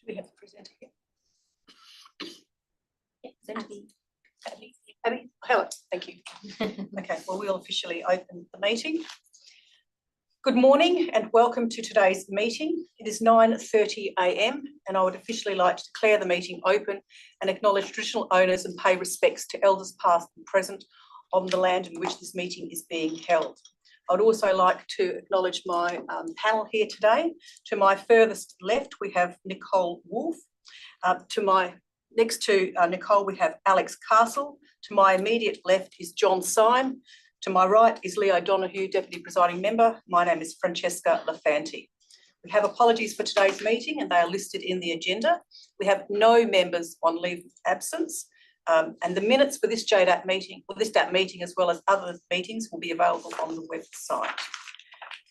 Do we have the presenter here? Abby, hello, thank you. Okay, well, we'll officially open the meeting. Good morning and welcome to today's meeting. It is 9:30 a.m. and I would officially like to declare the meeting open and acknowledge traditional owners and pay respects to elders past and present on the land in which this meeting is being held. I'd also like to acknowledge my panel here today. To my furthest left, we have Nicole Wolfe. Next to Nicole, we have Alex Castle. To my immediate left is John Syme. To my right is Leo Donoghue, Deputy Presiding Member. My name is Francesca Lafanti. We have apologies for today's meeting and they are listed in the agenda. We have no members on leave of absence. And the minutes for this JDAP meeting, or this DAP meeting, as well as other meetings, will be available on the website.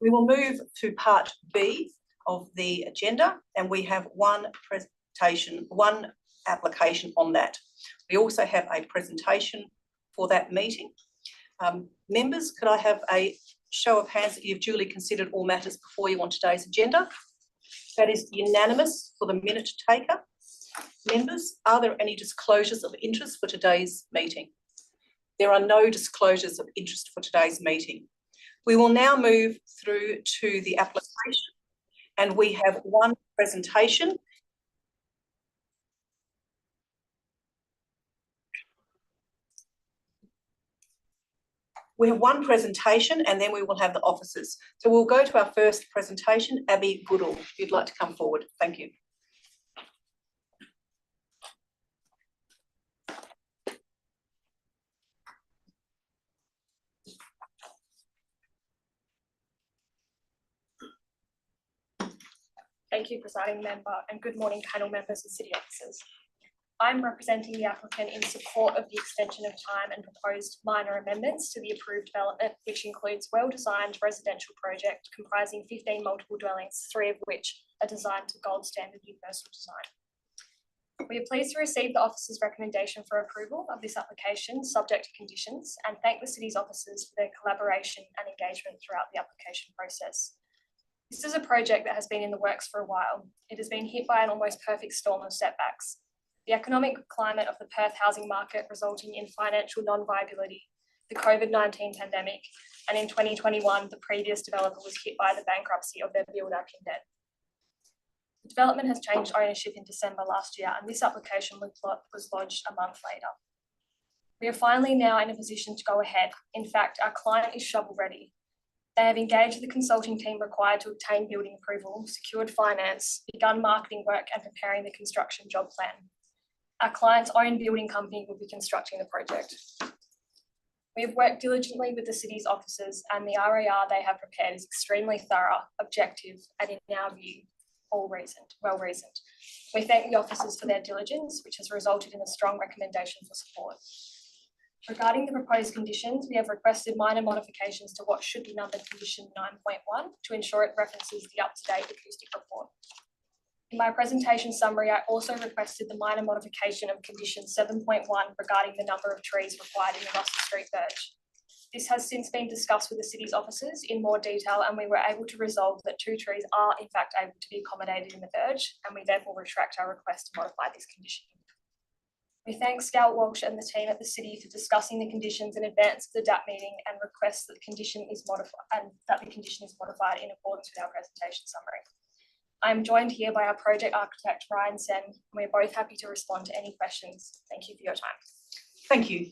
We will move to part B of the agenda, and we have one presentation, one application on that. We also have a presentation for that meeting. Members, could I have a show of hands that you've duly considered all matters before you on today's agenda? That is unanimous for the minute taker. Members, are there any disclosures of interest for today's meeting? There are no disclosures of interest for today's meeting. We will now move through to the application, and we have one presentation. We have one presentation and then we will have the officers. So we'll go to our first presentation. Abby Goodall, if you'd like to come forward. Thank you. Thank you, Presiding Member, and good morning, panel members and city officers. I'm representing the applicant in support of the extension of time and proposed minor amendments to the approved development, which includes well-designed residential project comprising 15 multiple dwellings, 3 of which are designed to gold standard universal design. We are pleased to receive the officer's recommendation for approval of this application subject to conditions and thank the city's officers for their collaboration and engagement throughout the application process. This is a project that has been in the works for a while. It has been hit by an almost perfect storm of setbacks. The economic climate of the Perth housing market resulting in financial non-viability, the COVID-19 pandemic, and in 2021, the previous developer was hit by the bankruptcy of their builder, Kindred. The development has changed ownership in December last year, and this application was lodged a month later. We are finally now in a position to go ahead. In fact, our client is shovel ready. They have engaged the consulting team required to obtain building approval, secured finance, begun marketing work and preparing the construction job plan. Our client's own building company will be constructing the project. We have worked diligently with the city's officers and the RAR they have prepared is extremely thorough, objective and in our view, well-reasoned. We thank the officers for their diligence, which has resulted in a strong recommendation for support. Regarding the proposed conditions, we have requested minor modifications to what should be numbered condition 9.1 to ensure it references the up-to-date acoustic report. In my presentation summary, I also requested the minor modification of condition 7.1 regarding the number of trees required in the Russell Street verge. This has since been discussed with the city's officers in more detail and we were able to resolve that 2 trees are in fact able to be accommodated in the verge and we therefore retract our request to modify this condition. We thank Scout Walsh and the team at the city for discussing the conditions in advance of the DAP meeting and request that the condition is modified in accordance with our presentation summary. I am joined here by our project architect, Ryan Sen, and we're both happy to respond to any questions. Thank you for your time. Thank you.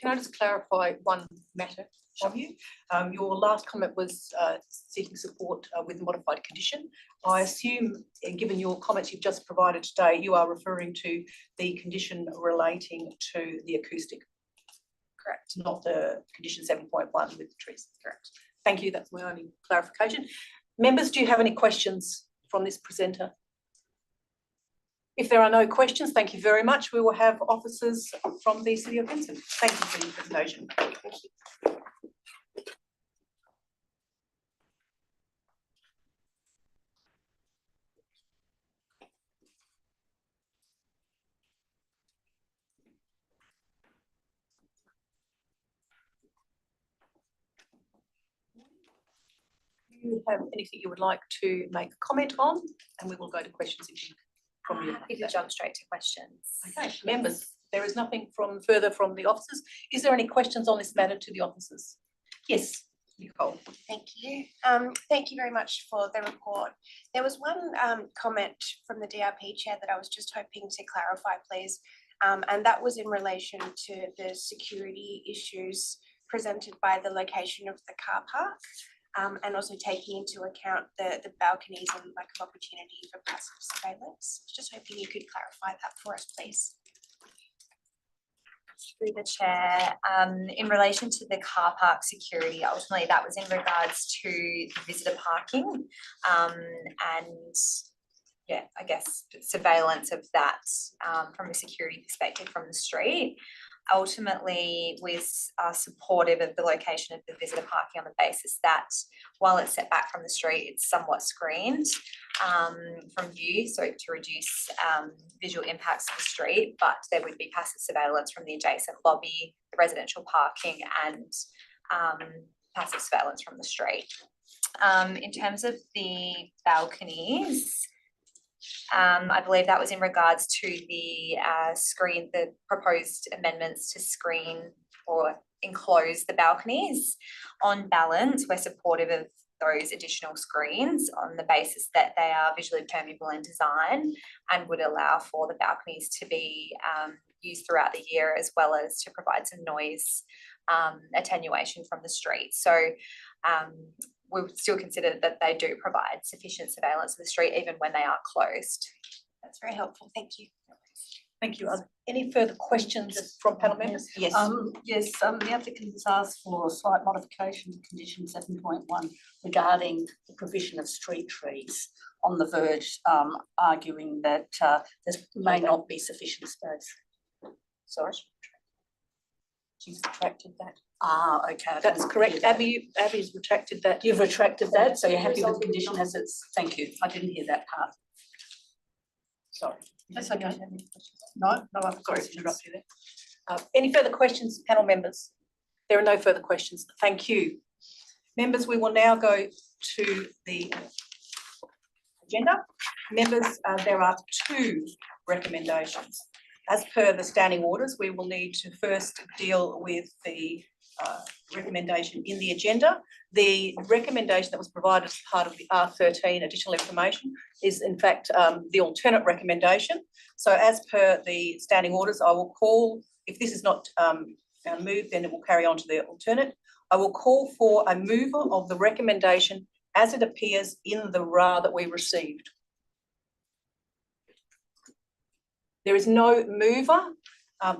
Can I just clarify one matter of you? Your last comment was seeking support with modified condition. I assume, given your comments you've just provided today, you are referring to the condition relating to the acoustic. Correct. Not the condition 7.1 with the trees. Correct. Thank you. That's my only clarification. Members, do you have any questions from this presenter? If there are no questions, thank you very much. We will have officers from the City of Vincent. Thank you for your presentation. Thank you. Do you have anything you would like to make a comment on? And we will go to questions if you from you? Happy to jump straight to questions. Okay, members, there is nothing further from the officers. Is there any questions on this matter to the officers? Yes, Nicole. Thank you. Thank you very much for the report. There was one comment from the DRP chair that I was just hoping to clarify, please. And that was in relation to the security issues presented by the location of the car park, and also taking into account the balconies and lack of opportunity for passive surveillance. Just hoping you could clarify that for us, please. Through the chair, in relation to the car park security, ultimately that was in regards to the visitor parking, and yeah, I guess surveillance of that from a security perspective from the street. Ultimately, we are supportive of the location of the visitor parking on the basis that while it's set back from the street, it's somewhat screened from view, so to reduce visual impacts of the street, but there would be passive surveillance from the adjacent lobby, the residential parking, and passive surveillance from the street. In terms of the balconies, I believe that was in regards to the the proposed amendments to screen or enclose the balconies. On balance, we're supportive of those additional screens on the basis that they are visually permeable in design and would allow for the balconies to be used throughout the year, as well as to provide some noise attenuation from the street. So we would still consider that they do provide sufficient surveillance of the street even when they are closed. That's very helpful. Thank you. Thank you. Are there any further questions from panel members? Yes. Yes, the applicant has asked for a slight modification to condition 7.1 regarding the provision of street trees on the verge, arguing that there may not be sufficient space. Sorry. She's retracted that. Okay. That's correct. Abby's retracted that. You've retracted that, so you're happy with the condition as it's, thank you. I didn't hear that part. Sorry. That's okay. No other Sorry to questions. interrupt you there. Any further questions, panel members? There are no further questions. Thank you. Members, we will now go to the agenda. Members, there are two recommendations. As per the standing orders, we will need to first deal with the recommendation in the agenda. The recommendation that was provided as part of the R13 additional information is in fact the alternate recommendation. So as per the standing orders, I will call, if this is not moved, then it will carry on to the alternate. I will call for a mover of the recommendation as it appears in the RA that we received. There is no mover.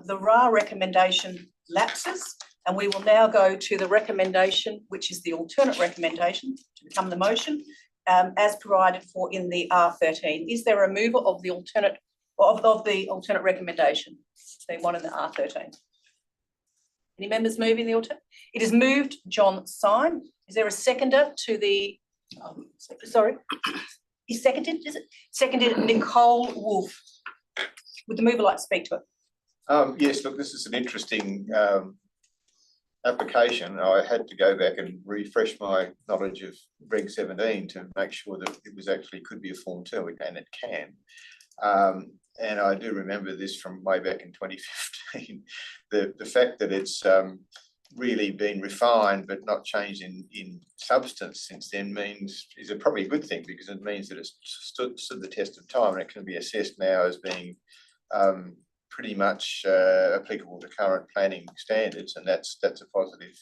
The RA recommendation lapses, and we will now go to the recommendation, which is the alternate recommendation to become the motion, as provided for in the R13. Is there a mover of the alternate recommendation? The one in the R13. Any members moving the alternate? It is moved, John Syme. Is there a seconder to the? Sorry, is seconded? Is it seconded? Nicole Wolfe. Would the mover like to speak to it? Yes, look, this is an interesting application. I had to go back and refresh my knowledge of Reg 17 to make sure that it was actually could be a Form 2, and it can. And I do remember this from way back in 2015. The fact that it's really been refined but not changed in substance since then is probably a good thing, because it means that it's stood the test of time, and it can be assessed now as being pretty much applicable to current planning standards, and that's a positive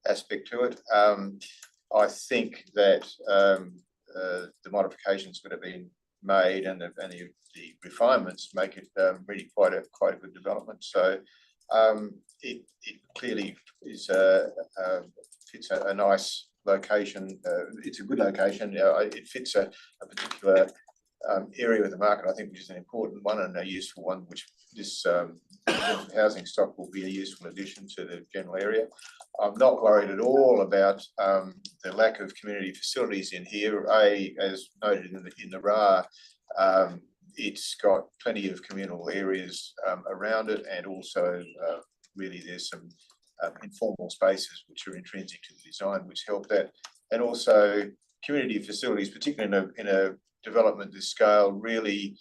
aspect to it. I think that the modifications that have been made and the refinements make it really quite a good development. So it clearly is fits a nice location. It's a good location. It fits a particular area of the market, I think, which is an important one and a useful one, which this housing stock will be a useful addition to the general area. I'm not worried at all about the lack of community facilities in here. As noted in the RA, it's got plenty of communal areas around it, and also really there's some informal spaces which are intrinsic to the design which help that, and also community facilities, particularly in a development this scale, really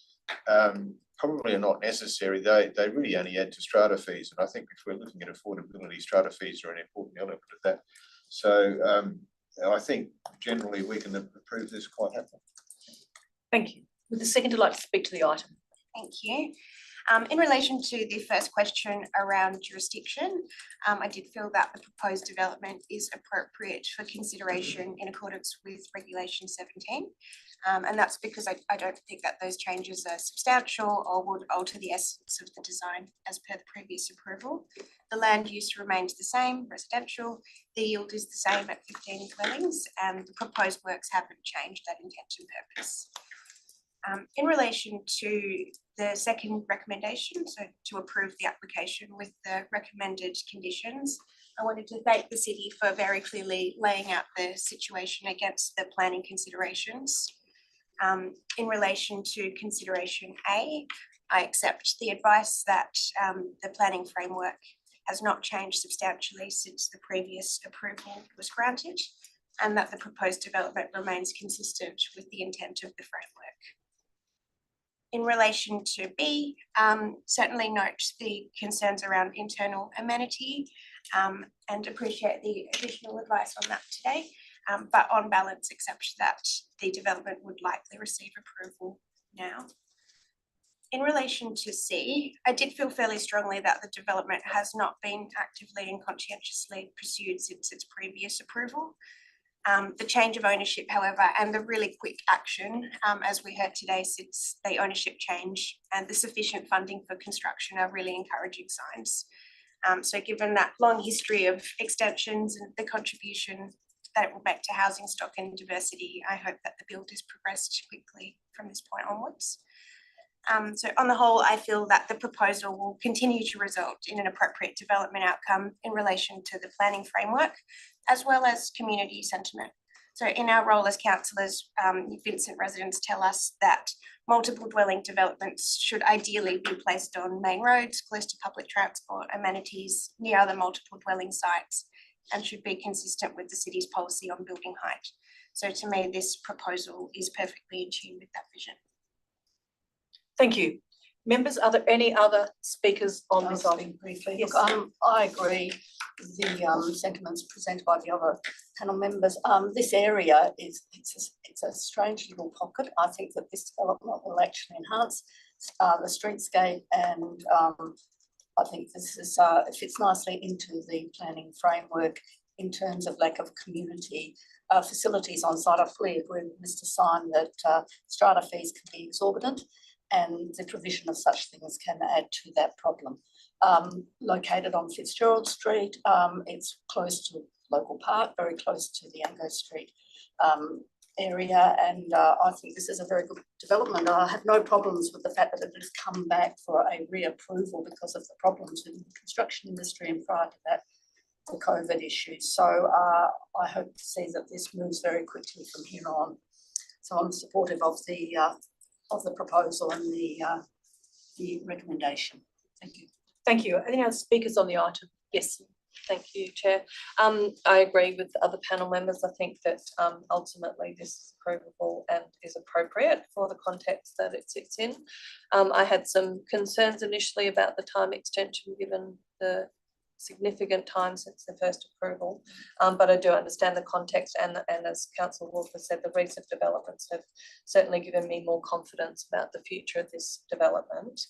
probably are not necessary. They really only add to strata fees, and I think if we're looking at affordability, strata fees are an important element of that. So I think generally we can approve this quite happily. Thank you. Would the seconder like to speak to the item? Thank you. In relation to the first question around jurisdiction, I did feel that the proposed development is appropriate for consideration in accordance with Regulation 17. And that's because I don't think that those changes are substantial or would alter the essence of the design as per the previous approval. The land use remains the same, residential. The yield is the same at 15 dwellings, and the proposed works haven't changed that intent and purpose. In relation to the second recommendation, so to approve the application with the recommended conditions, I wanted to thank the city for very clearly laying out the situation against the planning considerations. In relation to consideration A, I accept the advice that the planning framework has not changed substantially since the previous approval was granted, and that the proposed development remains consistent with the intent of the framework. In relation to B, certainly note the concerns around internal amenity and appreciate the additional advice on that today. But on balance, accept that the development would likely receive approval now. In relation to C, I did feel fairly strongly that the development has not been actively and conscientiously pursued since its previous approval. The change of ownership, however, and the really quick action, as we heard today, since the ownership change and the sufficient funding for construction are really encouraging signs. So given that long history of extensions and the contribution that it will make to housing stock and diversity, I hope that the build is progressed quickly from this point onwards. So on the whole, I feel that the proposal will continue to result in an appropriate development outcome in relation to the planning framework, as well as community sentiment. So in our role as councillors, Vincent residents tell us that multiple dwelling developments should ideally be placed on main roads, close to public transport, amenities, near other multiple dwelling sites, and should be consistent with the city's policy on building height. So to me, this proposal is perfectly in tune with that vision. Thank you. Members, are there any other speakers on this item? Briefly. Yes. Look, I agree with the sentiments presented by the other panel members. This area it's a strange little pocket. I think that this development will actually enhance the streetscape, and I think this is it fits nicely into the planning framework in terms of lack of community facilities on site. I fully agree with Mr. Syme that strata fees can be exorbitant, and the provision of such things can add to that problem. Located on Fitzgerald Street, it's close to local park, very close to the Ango Street area, and I think this is a very good development. I have no problems with the fact that it has come back for a reapproval because of the problems in the construction industry and prior to that, the COVID issues. So I hope to see that this moves very quickly from here on. So I'm supportive of the proposal and the recommendation. Thank you. Thank you. Any other speakers on the item? Yes. Thank you, Chair. I agree with the other panel members. I think that ultimately this is approvable and is appropriate for the context that it sits in. I had some concerns initially about the time extension given the significant time since the first approval, but I do understand the context, and as Councillor Walker said, the recent developments have certainly given me more confidence about the future of this development.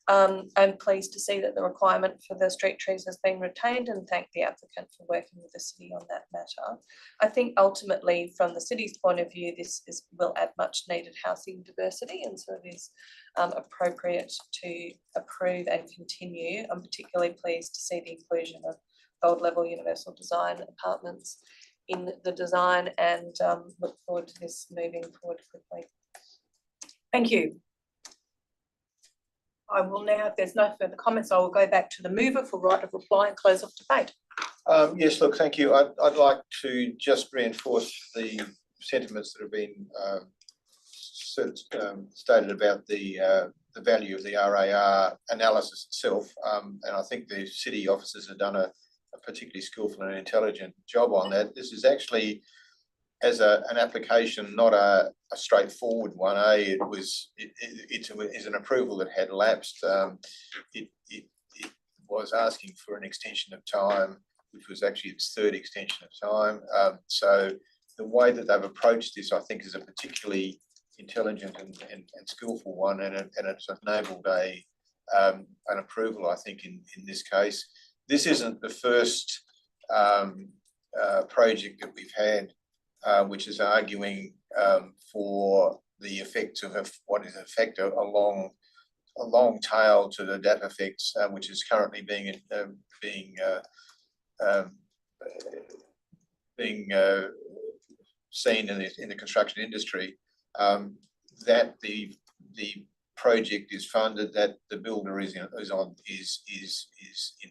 I'm pleased to see that the requirement for the street trees has been retained, and thank the applicant for working with the city on that matter. I think ultimately from the city's point of view, this will add much needed housing diversity, and so it is appropriate to approve and continue. I'm particularly pleased to see the inclusion of gold level universal design apartments in the design, and look forward to this moving forward quickly. Thank you. I will now, if there's no further comments, I will go back to the mover for right of reply and close off debate. Yes, look, thank you. I'd like to just reinforce the sentiments that have been stated about the value of the RAR analysis itself, and I think the city officers have done a particularly skillful and intelligent job on that. This is actually as an application, not a straightforward one. It's an approval that had lapsed. It was asking for an extension of time, which was actually its third extension of time. So the way that they've approached this, I think, is a particularly intelligent and skillful one, and it's enabled an approval, I think, in this case. This isn't the first project that we've had which is arguing for the effects of what is in effect a long tail to the DAP effects, which is currently being seen in the construction industry. That the project is funded, that the builder is in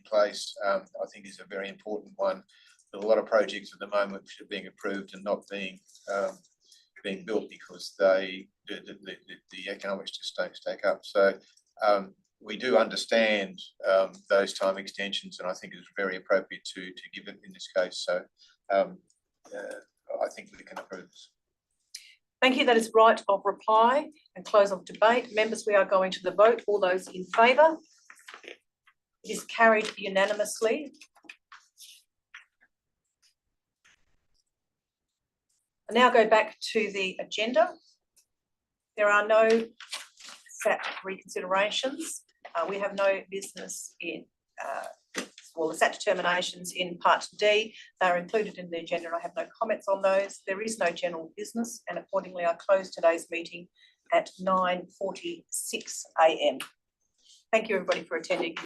place, I think is a very important one. There's a lot of projects at the moment which are being approved and not being built because the economics just don't stack up. So we do understand those time extensions, and I think it's very appropriate to give it in this case. So I think we can approve this. Thank you. That is right of reply and close of debate. Members, we are going to the vote. All those in favour? It is carried unanimously. I now go back to the agenda. There are no SAT reconsiderations. We have no business in, the SAT determinations in Part D. They are included in the agenda and I have no comments on those. There is no general business, and accordingly I close today's meeting at 9:46 a.m. Thank you everybody for attending.